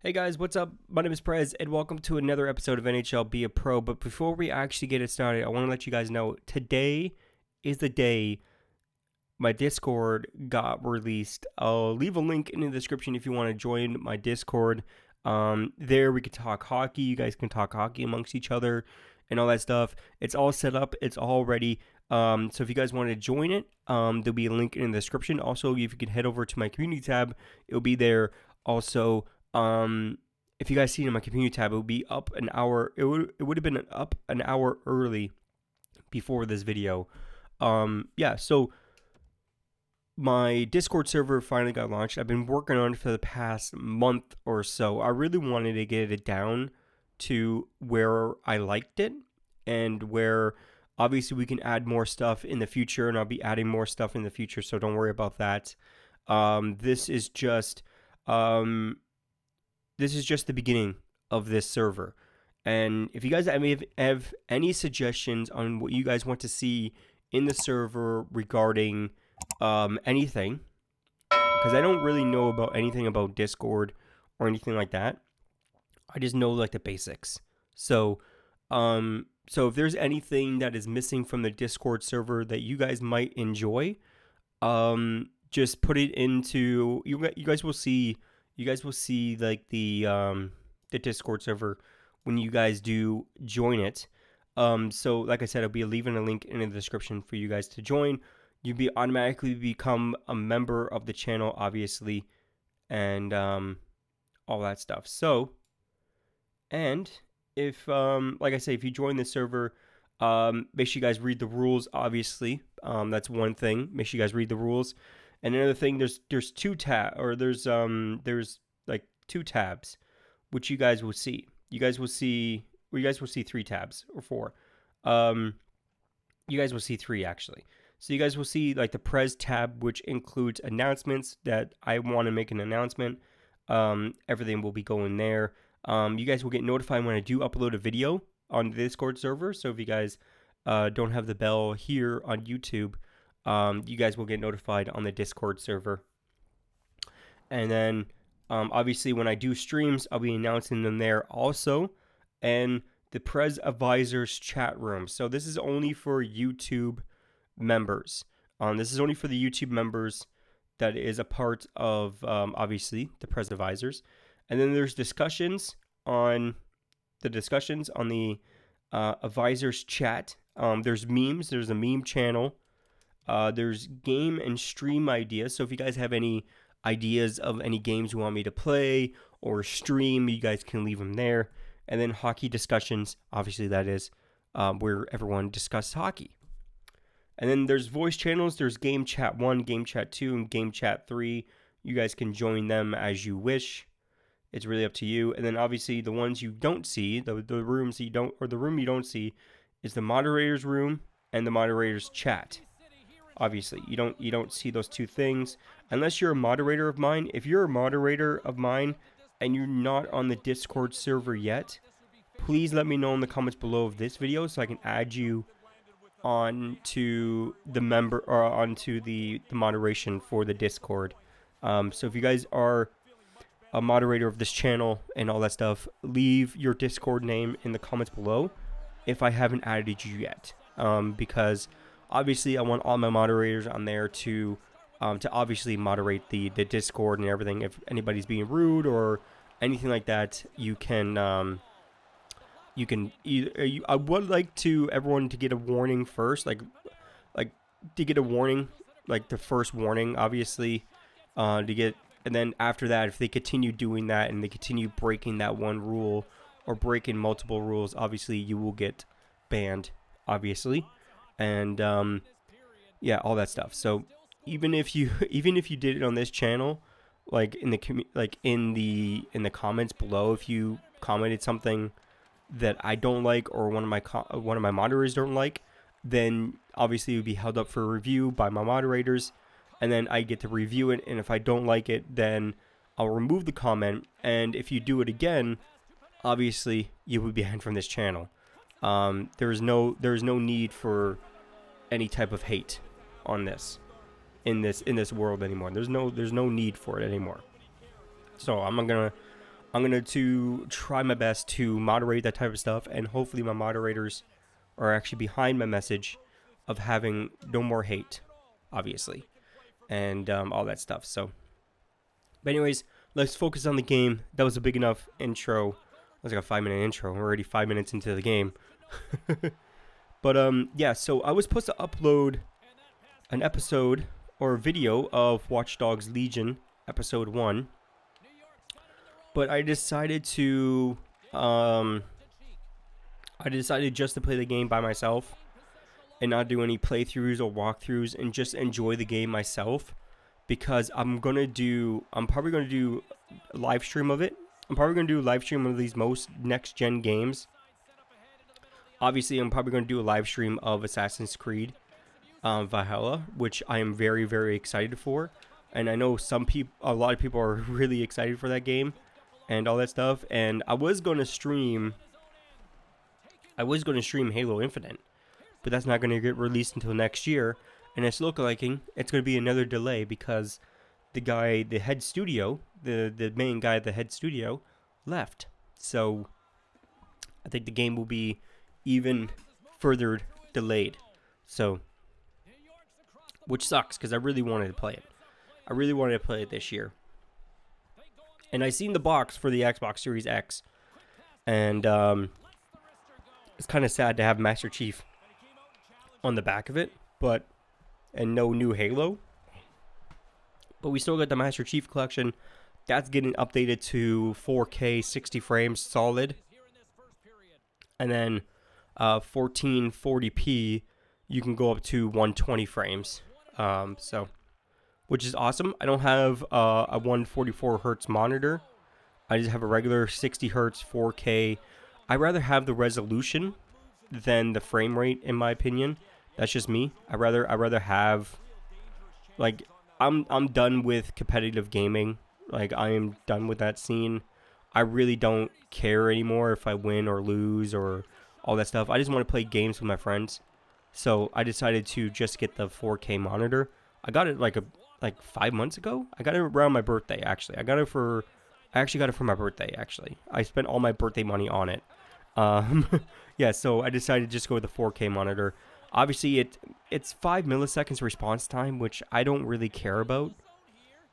Hey guys, what's up? My name is Prez, and welcome to another episode of NHL Be a Pro. But before we actually get it started, I want to let you guys know today is the day my Discord got released. I'll leave a link in the description if you want to join my Discord. There we can talk hockey. You guys can talk hockey amongst each other and all that stuff. It's all set up. It's all ready. So if you guys want to join it, there'll be a link in the description. Also, if you can head over to my community tab, it'll be there. Also, if you guys see it in my community tab, it would be up an hour. It would have been up an hour early before this video. So my Discord server finally got launched. I've been working on it for the past month or so. I really wanted to get it down to where I liked it and where obviously we can add more stuff in the future, and I'll be adding more stuff in the future, so don't worry about that. This is just the beginning of this server. And if you guys have any suggestions on what you guys want to see in the server regarding anything, because I don't really know about anything about Discord or anything like that. I just know like the basics. So if there's anything that is missing from the Discord server that you guys might enjoy, just put it into you guys will see like the Discord server when you guys do join it. So like I said, I'll be leaving a link in the description for you guys to join. You'll automatically become a member of the channel, obviously, and all that stuff. So, and if like I say, if you join the server, make sure you guys read the rules. Obviously, that's one thing. Make sure you guys read the rules. And another thing, there's like two tabs, which you guys will see. You guys will see three tabs or four. You guys will see three actually. So you guys will see like the Prez tab, which includes announcements that I want to make an announcement. Everything will be going there. You guys will get notified when I do upload a video on the Discord server. So if you guys don't have the bell here on YouTube, you guys will get notified on the Discord server. And then obviously when I do streams, I'll be announcing them there also. And the Prez Advisors chat room. So this is only for YouTube members. This is only for the YouTube members that is a part of obviously the Prez Advisors. And then there's discussions on the Advisors chat. There's memes. There's a meme channel. There's game and stream ideas. So if you guys have any ideas of any games you want me to play or stream, you guys can leave them there. And then hockey discussions, obviously that is where everyone discusses hockey. And then there's voice channels. There's Game Chat 1, Game Chat 2, and Game Chat 3. You guys can join them as you wish. It's really up to you. And then obviously the ones you don't see, the rooms you don't, or the room you don't see, is the moderator's room and the moderator's chat. Obviously, you don't see those two things unless you're a moderator of mine. If you're a moderator of mine and you're not on the Discord server yet, please let me know in the comments below of this video so I can add you onto the member or onto the moderation for the Discord. So if you guys are a moderator of this channel and all that stuff, leave your Discord name in the comments below if I haven't added you yet, because obviously I want all my moderators on there to obviously moderate the Discord and everything. If anybody's being rude or anything like that, you can I would like to everyone to get a warning first, like to get a warning, like the first warning, obviously, to get, and then after that, if they continue doing that and they continue breaking that one rule or breaking multiple rules, obviously you will get banned, obviously, and all that stuff. So even if you did it on this channel, like in the comments below, if you commented something that I don't like or one of my moderators don't like, then obviously it would be held up for review by my moderators, and then I get to review it, and if I don't like it, then I'll remove the comment, and if you do it again, obviously you would be banned from this channel. There is no need for any type of hate on this in this world anymore. There's no need for it anymore. So I'm I'm going to try my best to moderate that type of stuff, and hopefully my moderators are actually behind my message of having no more hate, obviously, and all that stuff. So, but anyways, let's focus on the game. That was a big enough intro. It was like a 5-minute intro. We're already 5 minutes into the game. But yeah, so I was supposed to upload an episode or video of Watch Dogs Legion episode 1, but I decided just to play the game by myself and not do any playthroughs or walkthroughs and just enjoy the game myself, because I'm probably gonna do a live stream of it. I'm probably gonna do a live stream of these most next gen games. Obviously, I'm probably gonna do a live stream of Assassin's Creed Valhalla, which I am very, very excited for, and I know a lot of people are really excited for that game and all that stuff. And I was gonna stream Halo Infinite, but that's not gonna get released until next year, and it's looking it's gonna be another delay because the head studio, the main guy at the head studio, left. So I think the game will be even further delayed. So, which sucks because I really wanted to play it. I really wanted to play it this year. And I seen the box for the Xbox Series X, and it's kind of sad to have Master Chief on the back of it, and no new Halo. But we still got the Master Chief collection. That's getting updated to 4K 60 frames solid. And then 1440p, you can go up to 120 frames. So, which is awesome. I don't have a 144 hertz monitor. I just have a regular 60 hertz 4K. I'd rather have the resolution than the frame rate, in my opinion. That's just me. I'd rather have, like, I'm done with competitive gaming. Like, I am done with that scene. I really don't care anymore if I win or lose or all that stuff. I just want to play games with my friends. So I decided to just get the 4K monitor. I got it like 5 months ago. I got it around my birthday, actually. I actually got it for my birthday, actually. I spent all my birthday money on it. Yeah, so I decided to just go with the 4K monitor. Obviously, it's 5 milliseconds response time, which I don't really care about.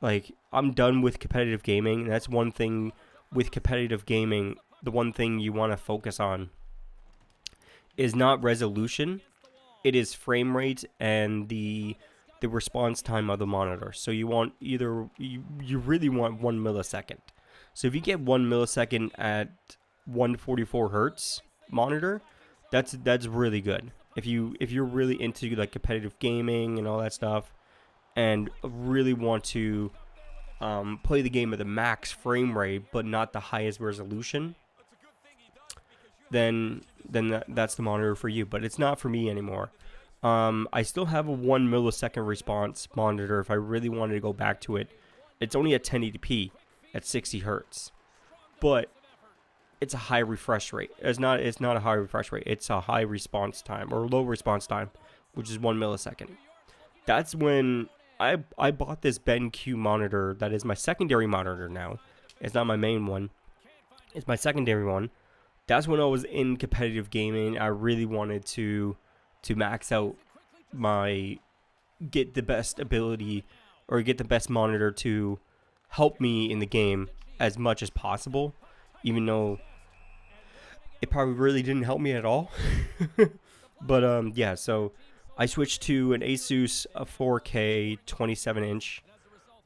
Like, I'm done with competitive gaming, and that's one thing with competitive gaming. The one thing you want to focus on is not resolution. It is frame rate and the response time of the monitor. So you want you really want 1 millisecond. So if you get 1 millisecond at 144 hertz monitor, that's really good. If you're really into like competitive gaming and all that stuff, and really want to play the game at the max frame rate but not the highest resolution, then that's the monitor for you. But it's not for me anymore. I still have a 1 millisecond response monitor if I really wanted to go back to it. It's only at 1080p at 60 hertz, but it's a high refresh rate. It's not a high refresh rate. It's a high response time or low response time, which is 1 millisecond. That's when I bought this BenQ monitor that is my secondary monitor now. It's not my main one. It's my secondary one. That's when I was in competitive gaming. I really wanted to max out get the best ability or get the best monitor to help me in the game as much as possible, even though it probably really didn't help me at all. But yeah, so I switched to an Asus 4K 27-inch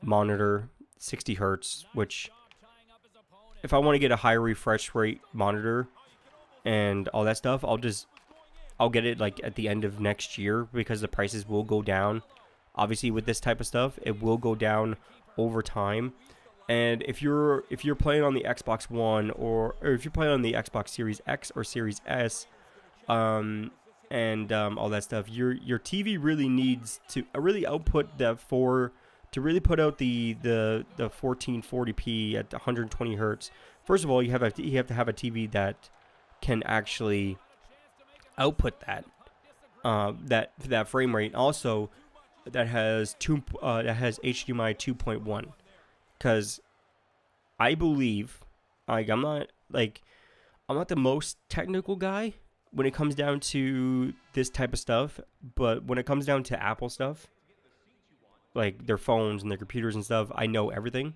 monitor, 60 hertz, which if I want to get a high refresh rate monitor and all that stuff, I'll get it like at the end of next year, because the prices will go down. Obviously, with this type of stuff, it will go down over time. And if you're playing on the Xbox One or if you're playing on the Xbox Series X or Series S, and all that stuff, your TV really needs to really output to really put out the 1440p at 120 hertz. First of all, you have to have a TV that can actually output that frame rate. Also, that has HDMI 2.1, because I believe Like I'm not the most technical guy when it comes down to this type of stuff, but when it comes down to Apple stuff, like their phones and their computers and stuff, I know everything.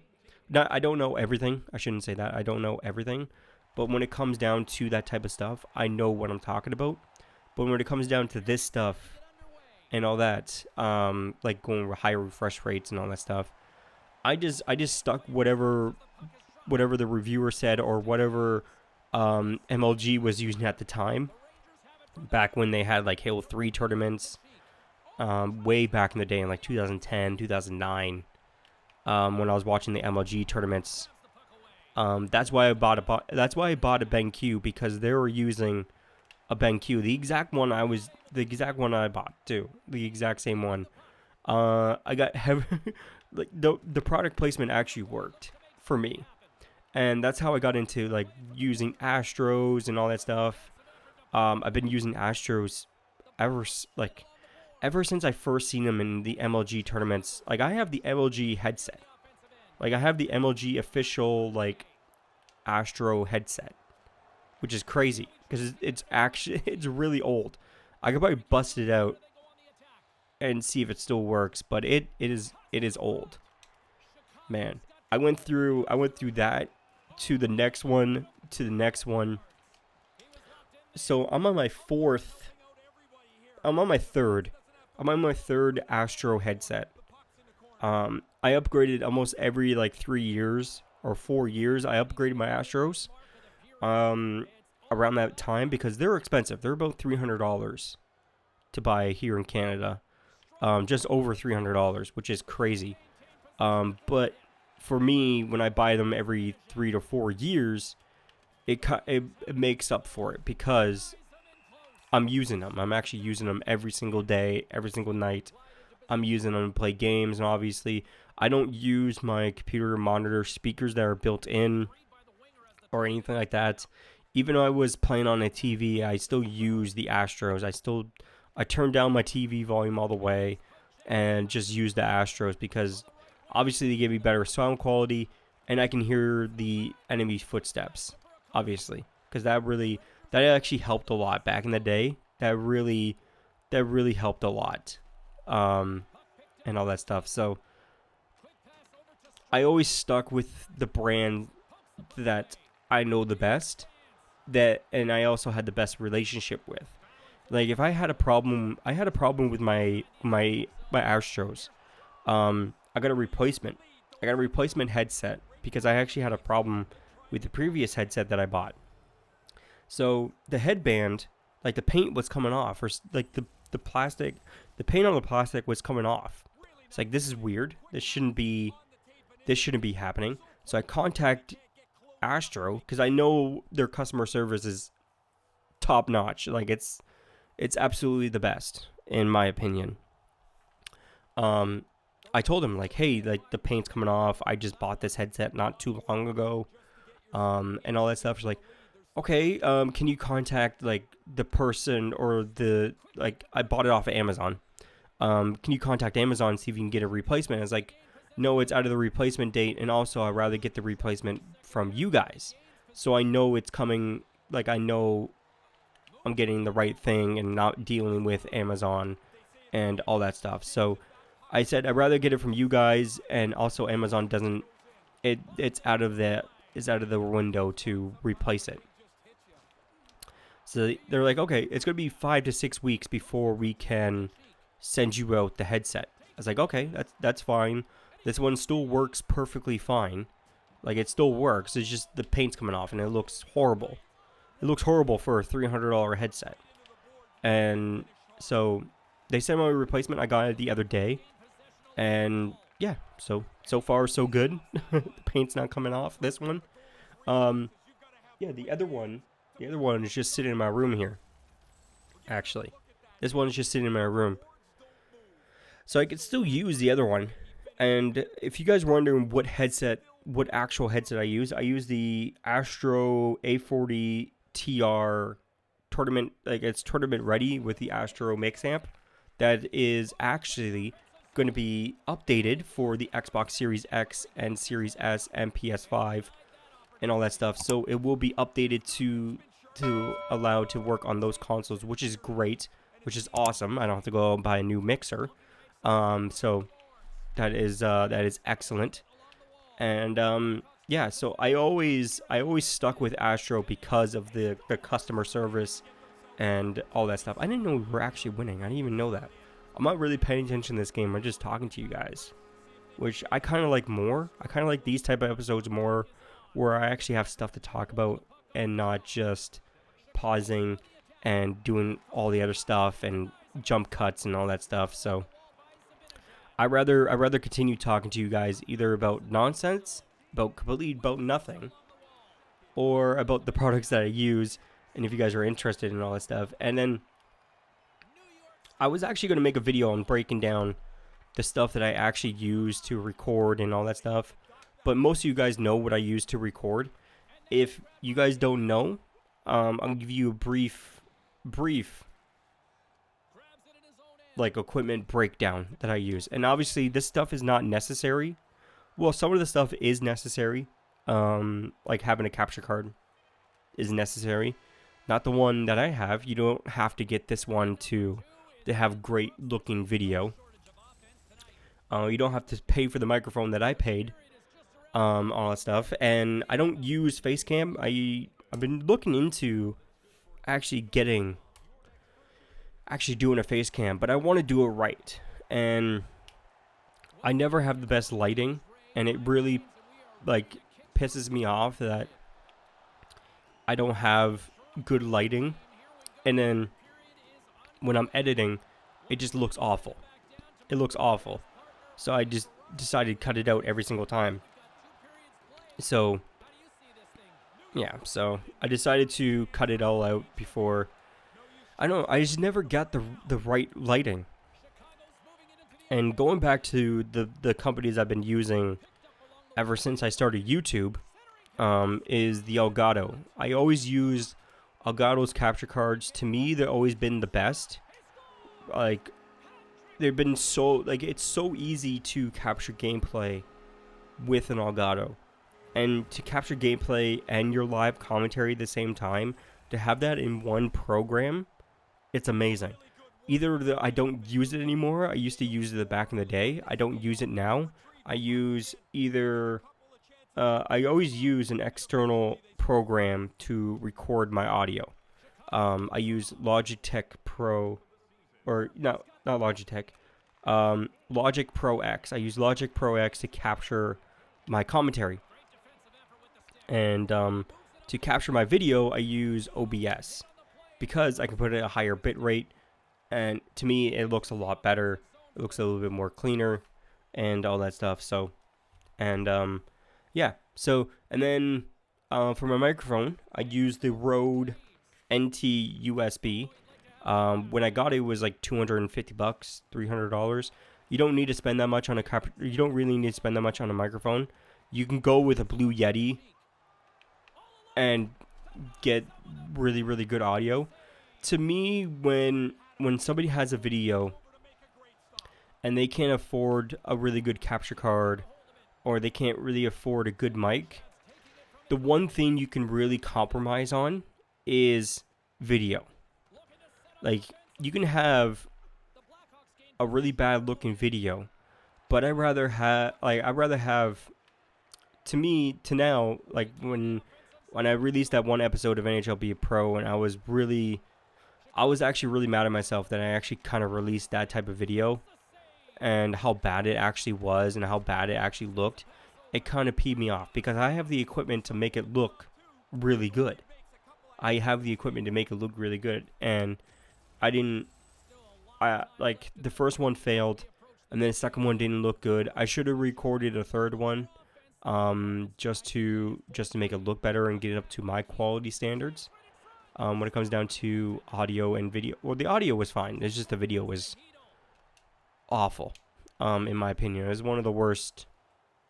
Not, I don't know everything. I shouldn't say that. I don't know everything. But when it comes down to that type of stuff, I know what I'm talking about. But when it comes down to this stuff and all that, like going with higher refresh rates and all that stuff, I just stuck whatever the reviewer said or whatever MLG was using at the time. Back when they had like Halo 3 tournaments, way back in the day in like 2010, 2009, when I was watching the MLG tournaments. That's why I bought a BenQ, because they were using a BenQ, the exact one I bought too, the exact same one. I got heavy, like the product placement actually worked for me, and that's how I got into like using Astros and all that stuff. I've been using Astros ever since I first seen them in the MLG tournaments. Like I have the MLG headset. Like I have the MLG official like Astro headset, which is crazy because it's actually it's really old. I could probably bust it out and see if it still works, but it is old. Man, I went through that to the next one to the next one. So I'm on my fourth. I'm on my third. I'm on my third Astro headset. I upgraded almost every like 3 years or 4 years. I upgraded my Astros around that time because they're expensive. They're about $300 to buy here in Canada. Just over $300, which is crazy. But for me, when I buy them every 3 to 4 years, it makes up for it because I'm using them. I'm actually using them every single day, every single night. I'm using them to play games, and obviously, I don't use my computer monitor speakers that are built in or anything like that. Even though I was playing on a TV, I still use the Astros. I turned down my TV volume all the way and just use the Astros because obviously they give me better sound quality, and I can hear the enemy's footsteps, obviously, because that actually helped a lot back in the day. That really helped a lot, and all that stuff. So I always stuck with the brand that I know the best, and I also had the best relationship with. Like if I had a problem with my Astros. I got a replacement. I got a replacement headset because I actually had a problem with the previous headset that I bought. So the headband, like the paint was coming off, or like the plastic, the paint on the plastic was coming off. It's like, this is weird. This shouldn't be happening. So I contact Astro because I know their customer service is top notch. Like it's absolutely the best in my opinion. I told him like, hey, like the paint's coming off. I just bought this headset not too long ago, and all that stuff. She's like, okay, can you contact like the person or I bought it off of Amazon. Can you contact Amazon and see if you can get a replacement? I was like, no, it's out of the replacement date, and also I'd rather get the replacement from you guys, so I know it's coming. Like I know I'm getting the right thing and not dealing with Amazon and all that stuff. So I said I'd rather get it from you guys, and also Amazon doesn't. It's out of the window to replace it. So they're like, okay, it's gonna be 5 to 6 weeks before we can send you out the headset. I was like, okay, that's fine. This one still works perfectly fine. Like it still works. It's just the paint's coming off and it looks horrible. It looks horrible for a $300 headset. And so they sent me a replacement. I got it the other day. And yeah, so far so good. The paint's not coming off this one. Yeah, the other one is just sitting in my room here. Actually, this one is just sitting in my room. So I could still use the other one. And if you guys are wondering what actual headset I use the Astro A40 TR tournament, like it's tournament ready with the Astro mix amp that is actually going to be updated for the Xbox Series X and Series S and PS5 and all that stuff. So it will be updated to allow to work on those consoles, which is great, which is awesome. I don't have to go out and buy a new mixer. So that is excellent. And yeah, so I always stuck with Astro because of the customer service and all that stuff. I didn't know we were actually winning. I didn't even know that. I'm not really paying attention to this game. I'm just talking to you guys, which I kind of like more. I kind of like these type of episodes more, where I actually have stuff to talk about and not just pausing and doing all the other stuff and jump cuts and all that stuff. So I rather continue talking to you guys either about nonsense, about nothing, or about the products that I use, and if you guys are interested in all that stuff. And then I was actually going to make a video on breaking down the stuff that I actually use to record and all that stuff, but most of you guys know what I use to record. If you guys don't know, I'll give you a brief like equipment breakdown that I use. And obviously this stuff is not necessary. Well, some of the stuff is necessary. Like having a capture card is necessary. Not the one that I have. You don't have to get this one to have great looking video. You don't have to pay for the microphone that I paid. All that stuff. And I don't use Facecam. I've been looking into actually doing a face cam, but I want to do it right, and I never have the best lighting, and it really like pisses me off that I don't have good lighting, and then when I'm editing it just looks awful. It looks awful. So I just decided to cut it out every single time. So yeah, so I decided to cut it all out before. I don't know, I just never got the right lighting. And going back to the companies I've been using ever since I started YouTube, is the Elgato. I always use Elgato's capture cards. To me, they've always been the best. Like, they've been so, like, it's so easy to capture gameplay with an Elgato. And to capture gameplay and your live commentary at the same time, to have that in one program, it's amazing. I don't use it anymore. I used to use it back in the day. I don't use it now. I use I always use an external program to record my audio. I use Logitech Pro, or not Logitech, Logic Pro X. I use Logic Pro X to capture my commentary. And to capture my video, I use OBS, because I can put it at a higher bit rate, and to me it looks a lot better. It looks a little bit more cleaner and all that stuff. So, and yeah, so, and then for my microphone I use the Rode NT USB. When I got it, it was like $250, $300. You don't need to spend that much on you don't really need to spend that much on a microphone. You can go with a Blue Yeti and get really, really good audio. To me, when somebody has a video and they can't afford a really good capture card, or they can't really afford a good mic, the one thing you can really compromise on is video. Like, you can have a really bad looking video, but I'd rather have, to me, to now, like when I released that one episode of NHL Be a Pro, and I was actually really mad at myself that I actually kind of released that type of video, and how bad it actually was and how bad it actually looked. It kind of peed me off, because I have the equipment to make it look really good. I have the equipment to make it look really good, and like, the first one failed, and then the second one didn't look good. I should have recorded a third one, just to make it look better and get it up to my quality standards. When it comes down to audio and video, well, the audio was fine. It's just the video was awful, in my opinion. It was one of the worst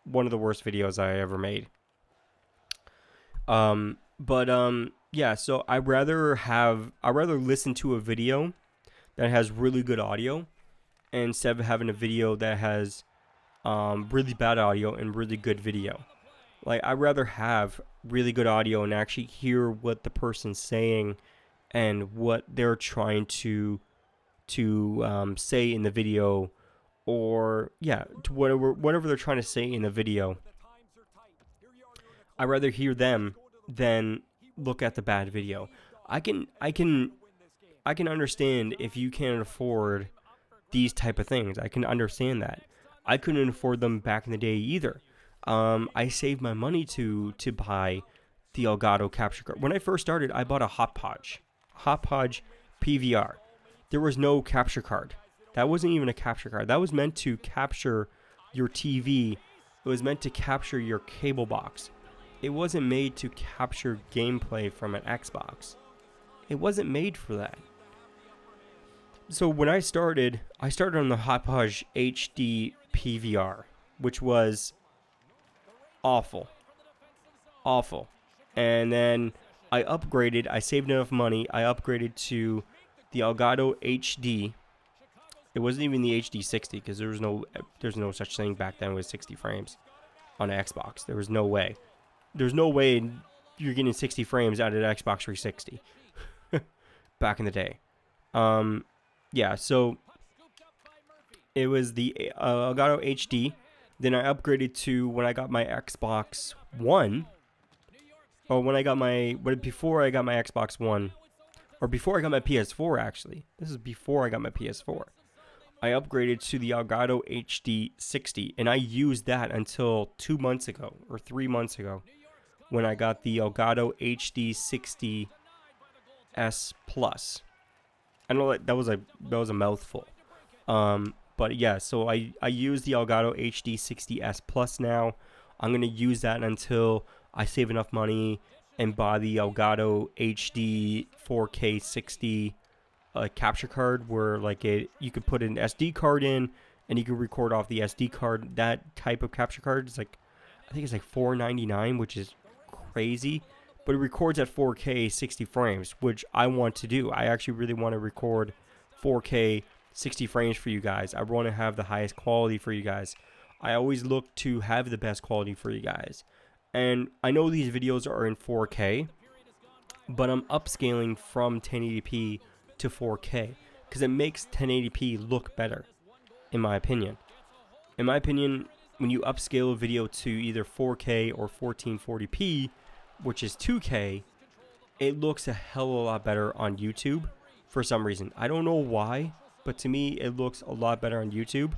videos I ever made. Yeah, so I'd rather listen to a video that has really good audio, instead of having a video that has really bad audio and really good video. Like, I'd rather have really good audio and actually hear what the person's saying and what they're trying to say in the video, or yeah, to whatever they're trying to say in the video. I'd rather hear them than look at the bad video. I can understand if you can't afford these type of things. I can understand that. I couldn't afford them back in the day either. I saved my money to buy the Elgato capture card. When I first started, I bought a Hotpodge PVR. There was no capture card. That wasn't even a capture card. That was meant to capture your TV. It was meant to capture your cable box. It wasn't made to capture gameplay from an Xbox. It wasn't made for that. So when I started on the Hotpodge HD PVR, which was awful. And then I upgraded. I saved enough money. I upgraded to the Elgato HD. It wasn't even the HD 60 because there's no such thing back then with 60 frames on an Xbox. There was no way. There's no way you're getting 60 frames out of the Xbox 360 back in the day. Yeah, so it was the Elgato HD. Then I upgraded to when I got my Xbox One. Or before I got my Xbox One. Or before I got my PS4, actually. This is before I got my PS4. I upgraded to the Elgato HD 60. And I used that until 2 months ago. Or 3 months ago. When I got the Elgato HD 60 S Plus. I know that was a mouthful. But yeah, so I use the Elgato HD 60S Plus now. I'm going to use that until I save enough money and buy the Elgato HD 4K 60 capture card, where you could put an SD card in and you can record off the SD card. That type of capture card is I think it's $4.99, which is crazy. But it records at 4K 60 frames, which I want to do. I actually really want to record 4K 60 frames for you guys. I want to have the highest quality for you guys. I always look to have the best quality for you guys. And I know these videos are in 4K, but I'm upscaling from 1080p to 4K because it makes 1080p look better, in my opinion. In my opinion, when you upscale a video to either 4K or 1440p, which is 2K, it looks a hell of a lot better on YouTube for some reason. I don't know why, but to me, it looks a lot better on YouTube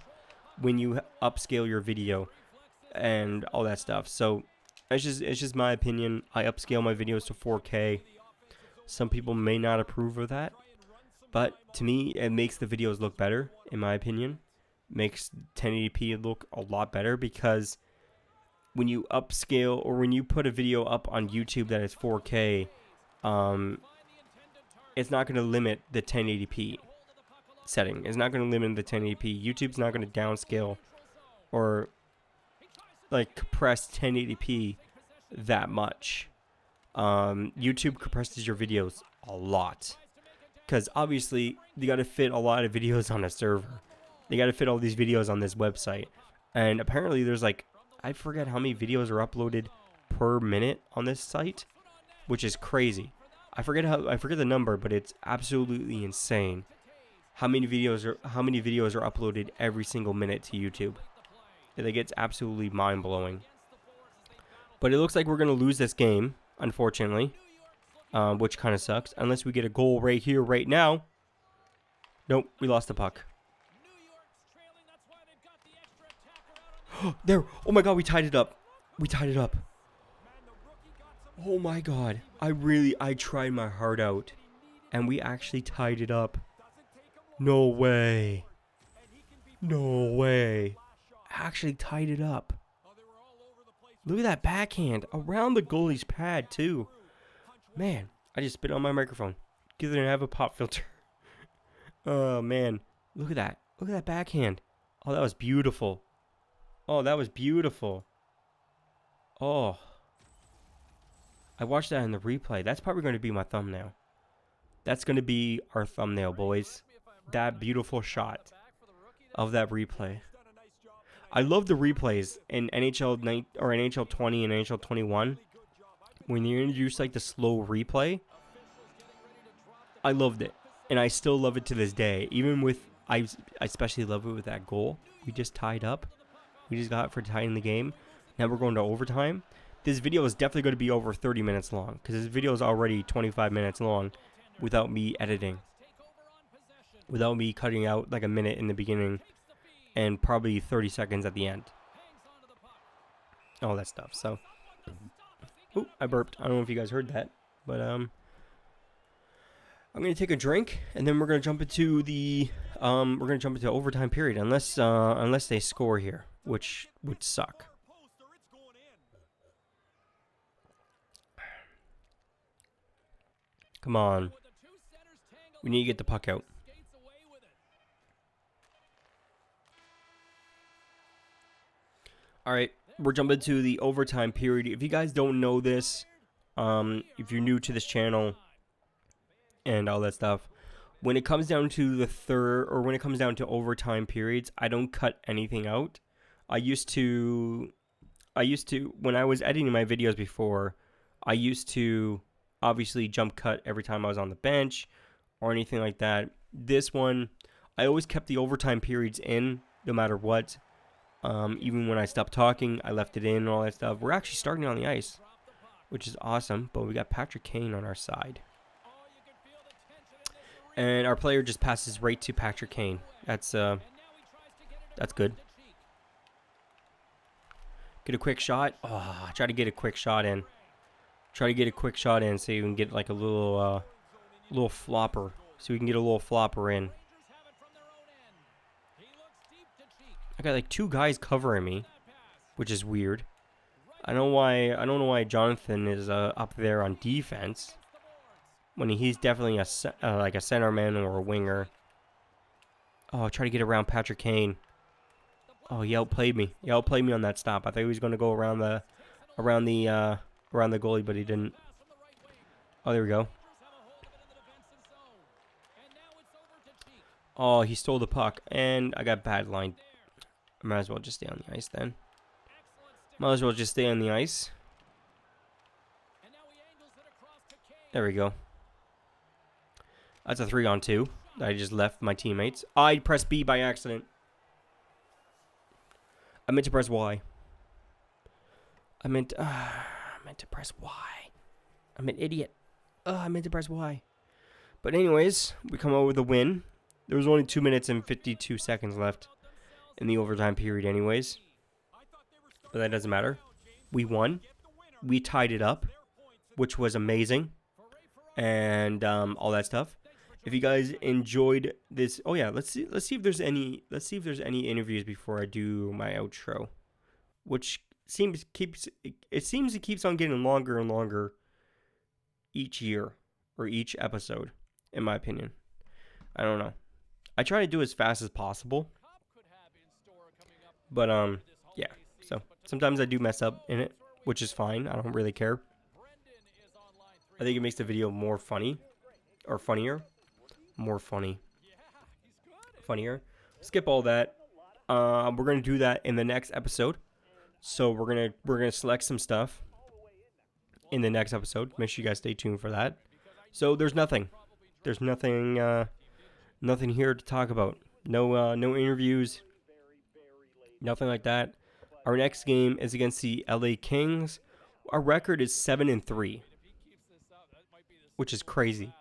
when you upscale your video and all that stuff. So it's just my opinion. I upscale my videos to 4K. Some people may not approve of that, but to me, it makes the videos look better, in my opinion. Makes 1080p look a lot better because when you upscale or when you put a video up on YouTube that is 4K, it's not going to limit the 1080p setting. It's not going to limit the 1080p. YouTube's not going to downscale or compress 1080p that much. YouTube compresses your videos a lot because obviously they got to fit a lot of videos on a server. They got to fit all these videos on this website, and apparently there's I forget how many videos are uploaded per minute on this site, which is crazy. I forget the number, but it's absolutely insane how many videos are uploaded every single minute to YouTube. It's absolutely mind-blowing. But it looks like we're going to lose this game, unfortunately, which kind of sucks, unless we get a goal right here, right now. Nope, we lost the puck. There. Oh my god, we tied it up. Oh my god. I tried my heart out. And we actually tied it up. No way. Actually tied it up. Look at that backhand. Around the goalie's pad, too. Man, I just spit on my microphone. Because I didn't have a pop filter. Oh, man. Look at that. Look at that backhand. Oh, that was beautiful. Oh, I watched that in the replay. That's probably going to be my thumbnail. That's going to be our thumbnail, boys. That beautiful shot of that replay. I love the replays in NHL 20 and NHL 21 when they introduced like the slow replay, I loved it, and I still love it to this day. Even with I especially love it with that goal we just tied up. We just got for tying the game. Now we're going to overtime. This video is definitely going to be over 30 minutes long because this video is already 25 minutes long without me editing, without me cutting out like a minute in the beginning and probably 30 seconds at the end. All that stuff. So, oh, I burped. I don't know if you guys heard that, but I'm gonna take a drink and then we're gonna jump into the overtime period unless they score here, which would suck. Come on. We need to get the puck out. All right, we're jumping to the overtime period. If you guys don't know this, if you're new to this channel and all that stuff, when it comes down to the third, or when it comes down to overtime periods, I don't cut anything out. I used to, when I was editing my videos before, I used to obviously jump cut every time I was on the bench or anything like that. This one, I always kept the overtime periods in no matter what. Even when I stopped talking, I left it in and all that stuff. We're actually starting on the ice, which is awesome, but we got Patrick Kane on our side. And our player just passes right to Patrick Kane. That's good. Get a quick shot. Oh, try to get a quick shot in. Try to get a quick shot in so you can get like a little flopper. So we can get a little flopper in. I got like two guys covering me, which is weird. I don't know why Jonathan is up there on defense when he's definitely like a centerman or a winger. Oh, try to get around Patrick Kane. Oh, he outplayed me. He outplayed me on that stop. I thought he was going to go around the goalie, but he didn't. Oh, there we go. Oh, he stole the puck, and I got bad line. I might as well just stay on the ice then. Might as well just stay on the ice. There we go. That's a 3-on-2. I just left my teammates. I pressed B by accident. I meant to press Y. I meant to press Y. I'm an idiot. I meant to press Y. But anyways, we come out with a win. There was only 2 minutes and 52 seconds left in the overtime period anyways. But that doesn't matter. We won. We tied it up, which was amazing. And all that stuff. If you guys enjoyed this, oh yeah, let's see if there's any interviews before I do my outro, which seems it keeps on getting longer and longer each year or each episode, in my opinion. I don't know. I try to do as fast as possible, but yeah. So sometimes I do mess up in it, which is fine. I don't really care. I think it makes the video more funny or funnier. More funny. Funnier. Skip all that. We're gonna do that in the next episode. So we're gonna select some stuff in the next episode. Make sure you guys stay tuned for that. So there's nothing. There's nothing here to talk about. No interviews. Nothing like that. Our next game is against the LA Kings. Our record is 7-3, which is crazy.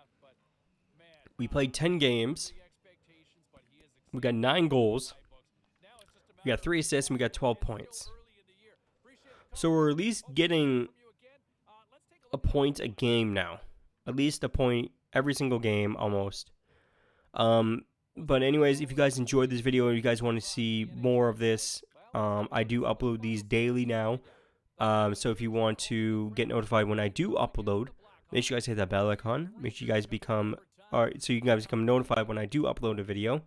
We played 10 games. We got 9 goals. We got 3 assists, and we got 12 points. So we're at least getting a point a game now. At least a point every single game, almost. But anyways, if you guys enjoyed this video and you guys want to see more of this, I do upload these daily now. So if you want to get notified when I do upload, make sure you guys hit that bell icon. Make sure you guys become notified when I do upload a video.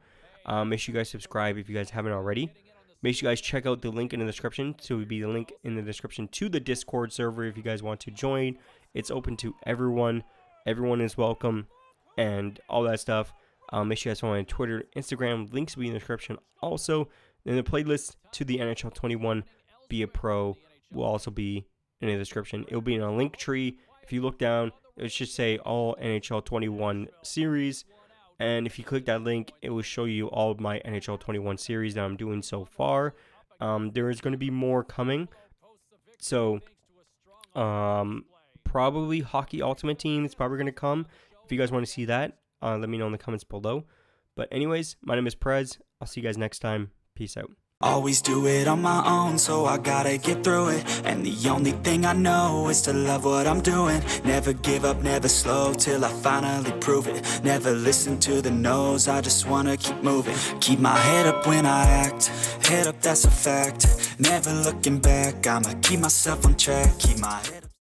Make sure you guys subscribe if you guys haven't already. Make sure you guys check out the link in the description. So it would be the link in the description to the Discord server if you guys want to join. It's open to everyone. Everyone is welcome and all that stuff. Make sure you guys follow me on Twitter, Instagram. Links will be in the description. Also, in the playlist to the NHL 21 Be a Pro will also be in the description. It'll be in a link tree. If you look down, it should say all NHL 21 series. And if you click that link, it will show you all of my NHL 21 series that I'm doing so far. There is going to be more coming. So, probably Hockey Ultimate Team is probably going to come. If you guys want to see that, let me know in the comments below. But anyways, my name is Prez. I'll see you guys next time. Peace out. Always do it on my own, so I gotta get through it. And the only thing I know is to love what I'm doing. Never give up, never slow, till I finally prove it. Never listen to the no's, I just wanna keep moving. Keep my head up when I act, head up, that's a fact. Never looking back, I'ma keep myself on track. Keep my head up.